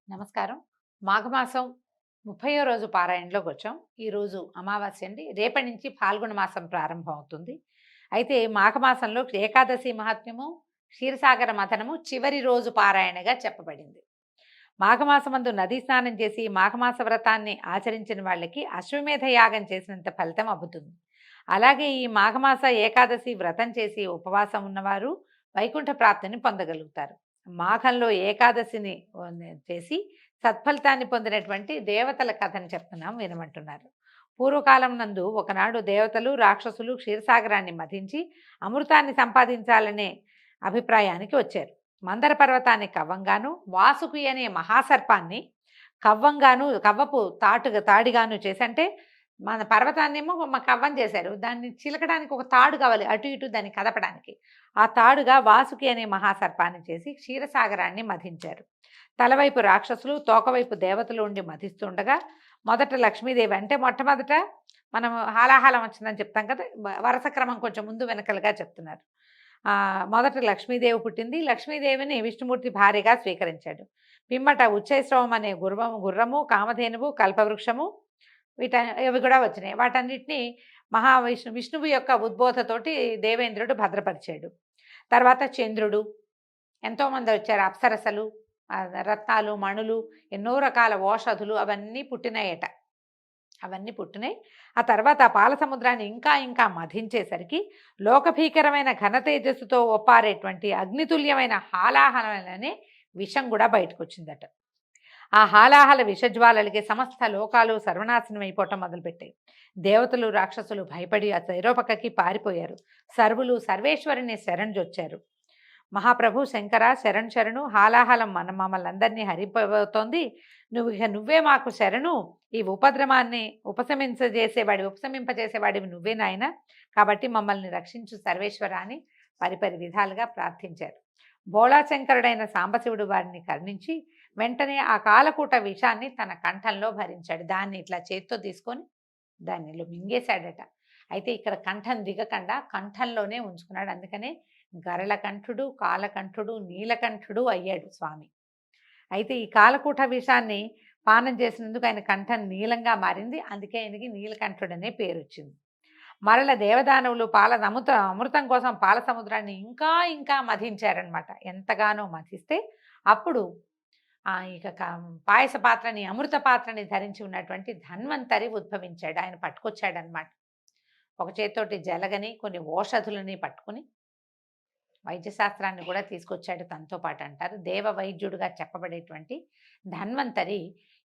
నమస్కారం. మాఘమాసం 30వ రోజు పారాయణలోకి వచ్చాం. ఈరోజు అమావాస్య అండి. రేపటి నుంచి ఫాల్గుణ మాసం ప్రారంభం అవుతుంది. అయితే మాఘమాసంలో ఏకాదశి మహాత్మ్యము, క్షీరసాగర మథనము చివరి రోజు పారాయణగా చెప్పబడింది. మాఘమాసమందు నదీ స్నానం చేసి మాఘమాస వ్రతాన్ని ఆచరించిన వాళ్ళకి అశ్వమేధ యాగం చేసినంత ఫలితం అబ్బుతుంది. అలాగే ఈ మాఘమాస ఏకాదశి వ్రతం చేసి ఉపవాసం ఉన్నవారు వైకుంఠ ప్రాప్తిని పొందగలుగుతారు. మాఘంలో ఏకాదశిని చేసి సత్ఫలితాన్ని పొందినటువంటి దేవతల కథను చెప్తున్నాం వినమంటున్నారు. పూర్వకాలం నందు ఒకనాడు దేవతలు రాక్షసులు క్షీరసాగరాన్ని మధించి అమృతాన్ని సంపాదించాలనే అభిప్రాయానికి వచ్చారు. మందర పర్వతాన్ని కవ్వంగాను, వాసుకి అనే మహాసర్పాన్ని కవ్వపు తాడిగాను చేసి, అంటే మన పర్వతాన్నేమో కవ్వం చేశారు, దాన్ని చిలకడానికి ఒక తాడు కావాలి, అటు ఇటు దాన్ని కదపడానికి. ఆ తాడుగా వాసుకి అనే మహాసర్పాన్ని చేసి క్షీరసాగరాన్ని మధించారు. తలవైపు రాక్షసులు, తోకవైపు దేవతలు ఉండి మధిస్తుండగా మొదట లక్ష్మీదేవి, అంటే మొట్టమొదట మనం హాలాహలం వచ్చిందని చెప్తాం కదా, వరుస క్రమం కొంచెం ముందు వెనకలుగా చెప్తున్నారు. మొదట లక్ష్మీదేవి పుట్టింది. లక్ష్మీదేవిని విష్ణుమూర్తి భార్యగా స్వీకరించాడు. పిమ్మట ఉచ్చైశ్రవం అనే గుర్రము, కామధేనువు, కల్పవృక్షము ఇవి కూడా వచ్చినాయి. వాటన్నిటినీ విష్ణువు యొక్క ఉద్బోధతోటి దేవేంద్రుడు భద్రపరిచాడు. తర్వాత చంద్రుడు, ఎంతోమంది వచ్చారు, అప్సరసలు, రత్నాలు, మణులు, ఎన్నో రకాల ఓషధులు అవన్నీ పుట్టినాయట. అవన్నీ పుట్టినాయి. ఆ తర్వాత పాల సముద్రాన్ని ఇంకా ఇంకా మధించేసరికి లోకభీకరమైన ఘన తేజస్సుతో ఒప్పారేటువంటి అగ్నితుల్యమైన హాలాహలనే విషం కూడా బయటకు వచ్చిందట. ఆ హాలాహల విషజ్వాలలకి సమస్త లోకాలు సర్వనాశనం అయిపోవటం మొదలుపెట్టాయి. దేవతలు రాక్షసులు భయపడి ఆ శైరోపకకి పారిపోయారు. సర్వులు సర్వేశ్వరుని శరణ్జొచ్చారు. మహాప్రభు శంకర శరణ్ శరణు, హాలాహలం మమ్మల్ని అందరినీ హరిపోతోంది, నువ్వే మాకు శరణు, ఈ ఉపద్రవాన్ని ఉపశమింపజేసేవాడివి నువ్వే నాయన, కాబట్టి మమ్మల్ని రక్షించు సర్వేశ్వర అని పరిపరి విధాలుగా ప్రార్థించారు. బోళాశంకరుడైన సాంబశివుడు వారిని కరుణించి వెంటనే ఆ కాలకూట విషాన్ని తన కంఠంలో భరించాడు. దాన్ని ఇట్లా చేత్తో తీసుకొని దానిలో మింగేశాడట. అయితే ఇక్కడ కంఠం దిగకుండా కంఠంలోనే ఉంచుకున్నాడు. అందుకనే గరళకంఠుడు, కాలకంఠుడు, నీలకంఠుడు అయ్యాడు స్వామి. అయితే ఈ కాలకూట విషాన్ని పానం చేసినందుకు ఆయన కంఠం నీలంగా మారింది. అందుకే ఆయనకి నీలకంఠుడనే పేరు వచ్చింది. మరల దేవదానవులు అమృతం కోసం పాల సముద్రాన్ని ఇంకా ఇంకా మధించారనమాట. ఎంతగానో మధిస్తే అప్పుడు ఇక పాయస పాత్రని, అమృత పాత్రని ధరించి ఉన్నటువంటి ధన్వంతరి ఉద్భవించాడు. ఆయన పట్టుకొచ్చాడనమాట. ఒక చేతితోటి జలగని కొన్ని ఓషధులని పట్టుకుని వైద్యశాస్త్రాన్ని కూడా తీసుకొచ్చాడు తనతో పాటు అంటారు. దేవ వైద్యుడుగా చెప్పబడేటువంటి ధన్వంతరి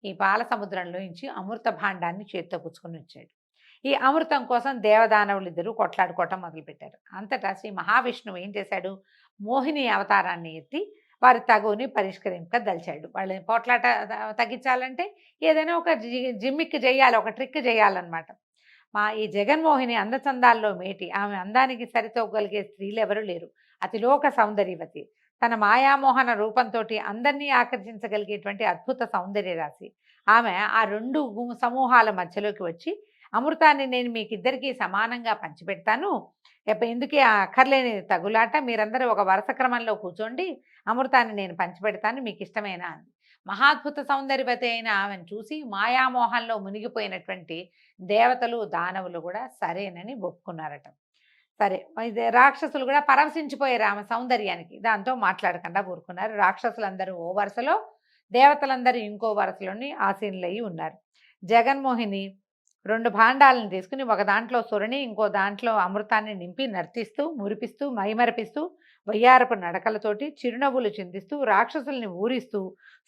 ఈ పాల సముద్రంలోంచి అమృత భాండాన్ని చేతితో పుచ్చుకొని వచ్చాడు. ఈ అమృతం కోసం దేవదానవులు ఇద్దరు కొట్లాడుకోవటం మొదలుపెట్టారు. అంతటా శ్రీ మహావిష్ణువు ఏం చేశాడు, మోహిని అవతారాన్ని ఎత్తి వారి తగుని పరిష్కరింపదలిచాడు. వాళ్ళని పోట్లాట తగ్గించాలంటే ఏదైనా ఒక జిమ్మిక్ చేయాలి, ఒక ట్రిక్ చేయాలన్నమాట. ఈ జగన్మోహిని అందచందాల్లో మేటి, ఆమె అందానికి సరితోగలిగే స్త్రీలు ఎవరు లేరు. అతిలోక సౌందర్యవతి, తన మాయామోహన రూపంతో అందరినీ ఆకర్షించగలిగేటువంటి అద్భుత సౌందర్య రాశి ఆమె. ఆ రెండు సమూహాల మధ్యలోకి వచ్చి అమృతాన్ని నేను మీకిద్దరికీ సమానంగా పంచిపెడతాను, ఎందుకే అక్కర్లేని తగులాట, మీరందరూ ఒక వరుస క్రమంలో కూర్చోండి, అమృతాన్ని నేను పంచిపెడతాను, మీకు ఇష్టమేనా అంది. మహాద్భుత సౌందర్యవతి అయిన ఆమెను చూసి మాయామోహంలో మునిగిపోయినటువంటి దేవతలు దానవులు కూడా సరేనని ఒప్పుకున్నారట. సరే, ఇది రాక్షసులు కూడా పరవశించిపోయారు ఆమె సౌందర్యానికి. దాంతో మాట్లాడకుండా ఊరుకున్నారు. రాక్షసులందరూ ఓ వరుసలో, దేవతలందరూ ఇంకో వరుసలోని ఆసీనులయ్యి ఉన్నారు. జగన్మోహిని రెండు భాండాలను తీసుకుని ఒక దాంట్లో సురని, ఇంకో దాంట్లో అమృతాన్ని నింపి నర్తిస్తూ, మురిపిస్తూ, మైమరపిస్తూ, వయ్యారపు నడకలతోటి చిరునవ్వులు చిందిస్తూ రాక్షసుల్ని ఊరిస్తూ,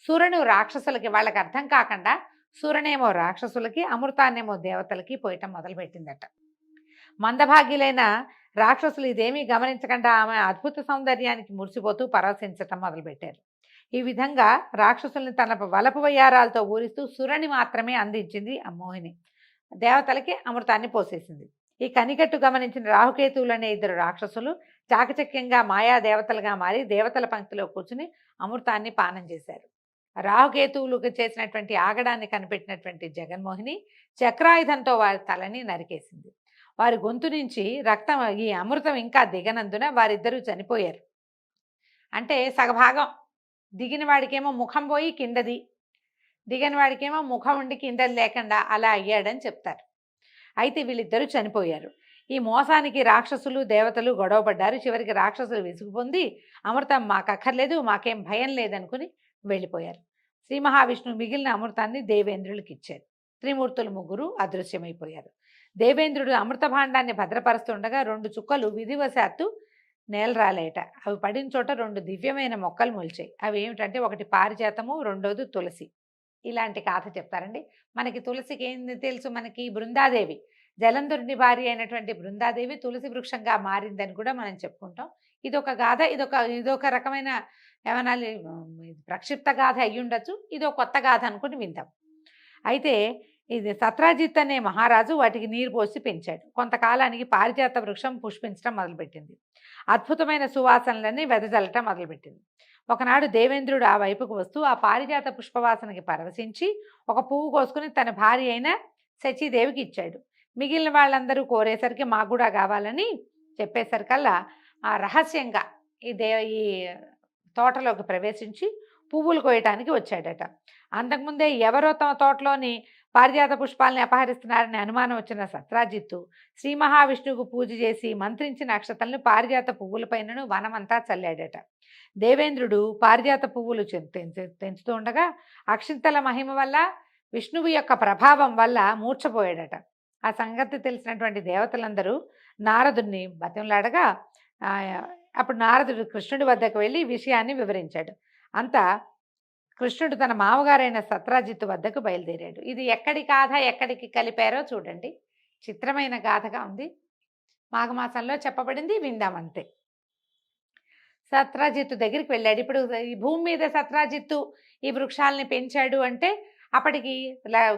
సురను రాక్షసులకి, వాళ్ళకి అర్థం కాకుండా సురనేమో రాక్షసులకి, అమృతాన్నేమో దేవతలకి పోయటం మొదలుపెట్టిందట. మందభాగ్యులైన రాక్షసులు ఇదేమీ గమనించకుండా ఆమె అద్భుత సౌందర్యానికి మురిసిపోతూ పరవశించటం మొదలుపెట్టారు. ఈ విధంగా రాక్షసుల్ని తన వలపు వయ్యారాలతో ఊరిస్తూ సురని మాత్రమే అందించింది ఆ మోహిని. దేవతలకి అమృతాన్ని పోసేసింది. ఈ కనికట్టు గమనించిన రాహుకేతువులు అనే ఇద్దరు రాక్షసులు చాకచక్యంగా మాయా దేవతలుగా మారి దేవతల పంక్తిలో కూర్చుని అమృతాన్ని పానం చేశారు. రాహుకేతువులకు చేసినటువంటి ఆగడాన్ని కనిపెట్టినటువంటి జగన్మోహిని చక్రాయుధంతో వారి తలని నరికేసింది. వారి గొంతు నుంచి రక్తం, ఈ అమృతం ఇంకా దిగనందున వారిద్దరూ చనిపోయారు. అంటే సగభాగం దిగిన వాడికేమో ముఖం పోయి కిందది, దిగని వాడికేమో ముఖం ఉండి కిందది లేకుండా అలా అయ్యాడని చెప్తారు. అయితే వీళ్ళిద్దరూ చనిపోయారు. ఈ మోసానికి రాక్షసులు దేవతలు గొడవపడ్డారు. చివరికి రాక్షసులు విసుగు పొంది అమృతం మాకక్కర్లేదు, మాకేం భయం లేదనుకుని వెళ్ళిపోయారు. శ్రీ మహావిష్ణువు మిగిలిన అమృతాన్ని దేవేంద్రులకు ఇచ్చారు. త్రిమూర్తులు ముగ్గురు అదృశ్యమైపోయారు. దేవేంద్రుడు అమృత భాండాన్ని భద్రపరుస్తుండగా 2 చుక్కలు విధివశాత్తు నేలరాలేట. అవి పడిన చోట 2 దివ్యమైన మొక్కలు మొలిచాయి. అవి ఏమిటంటే ఒకటి పారిజాతము, రెండోది తులసి. ఇలాంటి గాథ చెప్తారండి. మనకి తులసికి ఏం తెలుసు, మనకి బృందాదేవి, జలంధరుని భార్య అయినటువంటి బృందాదేవి తులసి వృక్షంగా మారిందని కూడా మనం చెప్పుకుంటాం. ఇదొక గాథ, ఇదొక రకమైన ఏమనాలి, ప్రక్షిప్త గాథ అయ్యుండొచ్చు. ఇదో కొత్త గాథ అనుకుని విందాం. అయితే ఇది సత్రాజిత్ అనే మహారాజు వాటికి నీరు పోసి పెంచాడు. కొంతకాలానికి పారిజాత వృక్షం పుష్పించడం మొదలుపెట్టింది. అద్భుతమైన సువాసనలన్నీ వెదజల్లటం మొదలుపెట్టింది. ఒకనాడు దేవేంద్రుడు ఆ వైపుకు వస్తూ ఆ పారిజాత పుష్పవాసనకి పరవశించి ఒక పువ్వు కోసుకుని తన భార్య అయిన శచీదేవికి ఇచ్చాడు. మిగిలిన వాళ్ళందరూ కోరేసరికి మాకు కూడా కావాలని చెప్పేసరికల్లా ఆ రహస్యంగా ఈ తోటలోకి ప్రవేశించి పువ్వులు కోయటానికి వచ్చాడట. అంతకుముందే ఎవరో తమ తోటలోని పారిజాత పుష్పాలని అపహరిస్తున్నారని అనుమానం వచ్చిన సత్రాజిత్తు శ్రీ మహావిష్ణువుకు పూజ చేసి మంత్రించిన అక్షతలను పారిజాత పువ్వులపైనను వనమంతా చల్లాడట. దేవేంద్రుడు పారిజాత పువ్వులు తెంచుతూ ఉండగా అక్షింతల మహిమ వల్ల, విష్ణువు యొక్క ప్రభావం వల్ల మూర్ఛపోయాడట. ఆ సంగతి తెలిసినటువంటి దేవతలందరూ నారదుడిని బతిమలాడగా అప్పుడు నారదుడు కృష్ణుడి వద్దకు వెళ్ళి విషయాన్ని వివరించాడు. అంతా కృష్ణుడు తన మామగారైన సత్రాజిత్తు వద్దకు బయలుదేరాడు. ఇది ఎక్కడి గాథ ఎక్కడికి కలిపారో చూడండి. చిత్రమైన గాథగా ఉంది. మాఘమాసంలో చెప్పబడింది, విందామంతే. సత్రాజిత్తు దగ్గరికి వెళ్ళాడు. ఇప్పుడు ఈ భూమి మీద సత్రాజిత్తు ఈ వృక్షాలని పెంచాడు అంటే అప్పటికి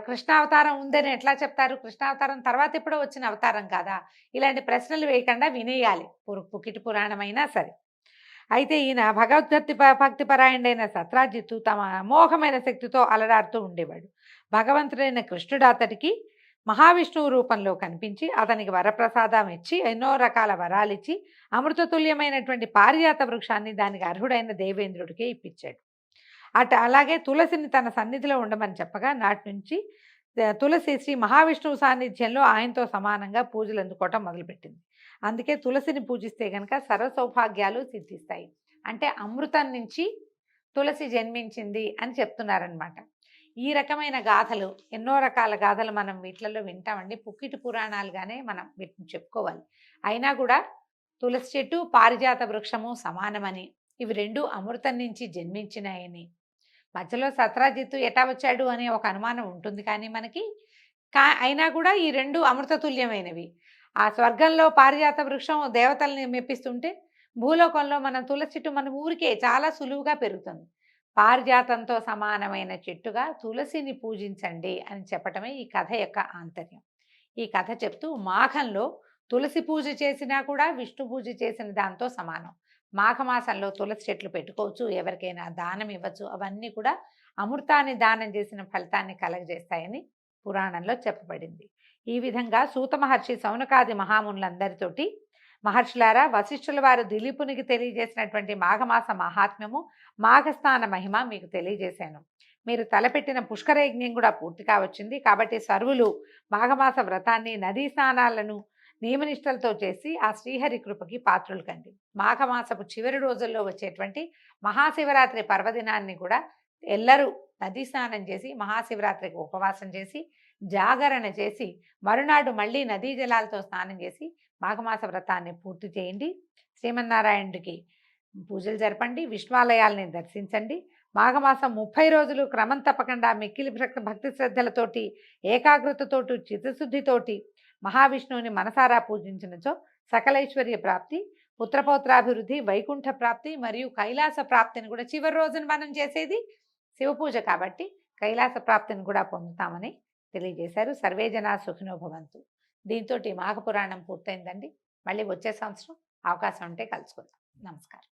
కృష్ణావతారం ఉందని ఎట్లా చెప్తారు? కృష్ణావతారం తర్వాత ఎప్పుడో వచ్చిన అవతారం కాదా? ఇలాంటి ప్రశ్నలు వేయకుండా వినేయాలి, పుకిటి పురాణమైనా సరే. అయితే ఈయన భక్తిపరాయణుడైన సత్రాజిత్తు తమ అమోఘమైన శక్తితో అలరాడుతూ ఉండేవాడు. భగవంతుడైన కృష్ణుడు అతడికి మహావిష్ణువు రూపంలో కనిపించి అతనికి వరప్రసాదం ఇచ్చి ఎన్నో రకాల వరాలిచ్చి అమృతతుల్యమైనటువంటి పారిజాత వృక్షాన్ని దానికి అర్హుడైన దేవేంద్రుడికే ఇప్పించాడు. అలాగే తులసిని తన సన్నిధిలో ఉండమని చెప్పగా నాటి నుంచి తులసి శ్రీ మహావిష్ణువు సాన్నిధ్యంలో ఆయనతో సమానంగా పూజలు అందుకోవటం మొదలుపెట్టింది. అందుకే తులసిని పూజిస్తే కనుక సర్వ సౌభాగ్యాలు సిద్ధిస్తాయి. అంటే అమృతం నుంచి తులసి జన్మించింది అని చెప్తున్నారనమాట. ఈ రకమైన గాథలు, ఎన్నో రకాల గాథలు మనం వీటిలలో వింటామండి. పుక్కిటి పురాణాలుగానే మనం వీటిని చెప్పుకోవాలి. అయినా కూడా తులసి చెట్టు పారిజాత వృక్షము సమానమని, ఇవి రెండు అమృతం నుంచి జన్మించినాయని, మధ్యలో సత్రాజిత్తు ఎటా వచ్చాడు అనే ఒక అనుమానం ఉంటుంది. కానీ మనకి అయినా కూడా ఈ రెండు అమృతతుల్యమైనవి. ఆ స్వర్గంలో పారిజాత వృక్షం దేవతల్ని మెప్పిస్తుంటే భూలోకంలో మనం తులసి చెట్టు మన ఊరికే చాలా సులువుగా పెరుగుతుంది. పారిజాతంతో సమానమైన చెట్టుగా తులసిని పూజించండి అని చెప్పటమే ఈ కథ యొక్క ఆంతర్యం. ఈ కథ చెప్తూ మాఘంలో తులసి పూజ చేసినా కూడా విష్ణు పూజ చేసిన దాంతో సమానం. మాఘమాసంలో తులసి చెట్లు పెట్టుకోవచ్చు, ఎవరికైనా దానం ఇవ్వచ్చు. అవన్నీ కూడా అమృతాన్ని దానం చేసిన ఫలితాన్ని కలగజేస్తాయని పురాణంలో చెప్పబడింది. ఈ విధంగా సూత మహర్షి సౌనకాది మహామునులందరితోటి, మహర్షులారా, వశిష్ఠుల వారు దిలీపునికి తెలియజేసినటువంటి మాఘమాస మహాత్మ్యము, మాఘస్నాన మహిమ మీకు తెలియజేశాను. మీరు తలపెట్టిన పుష్కరయజ్ఞం కూడా పూర్తిగా వచ్చింది. కాబట్టి సర్వులు మాఘమాస వ్రతాన్ని, నదీ స్నానాలను నియమనిష్టలతో చేసి ఆ శ్రీహరి కృపకి పాత్రులు కండి. మాఘమాసపు చివరి రోజుల్లో వచ్చేటువంటి మహాశివరాత్రి పర్వదినాన్ని కూడా ఎల్లరూ నదీ స్నానం చేసి మహాశివరాత్రికి ఉపవాసం చేసి జాగరణ చేసి మరునాడు మళ్ళీ నదీ జలాలతో స్నానం చేసి మాఘమాస వ్రతాన్ని పూర్తి చేయండి. శ్రీమన్నారాయణుడికి పూజలు జరపండి, విష్ణువాలయాల్ని దర్శించండి. మాఘమాసం 30 రోజులు క్రమం తప్పకుండా మిక్కిలి భక్తి శ్రద్ధలతోటి, ఏకాగ్రతతోటి, చిత్తశుద్ధితోటి మహావిష్ణువుని మనసారా పూజించినచో సకలైశ్వర్య ప్రాప్తి, పుత్రపౌత్రాభివృద్ధి, వైకుంఠ ప్రాప్తి మరియు కైలాస ప్రాప్తిని కూడా, చివరి రోజున మనం చేసేది శివపూజ కాబట్టి కైలాస ప్రాప్తిని కూడా పొందుతామని తెలియజేశారు. సర్వే జనా సుఖినో భవంతు. దీంతో మాఘపురాణం పూర్తయిందండి. మళ్ళీ వచ్చే సంవత్సరం అవకాశం ఉంటే కలుసుకుందాం. నమస్కారం.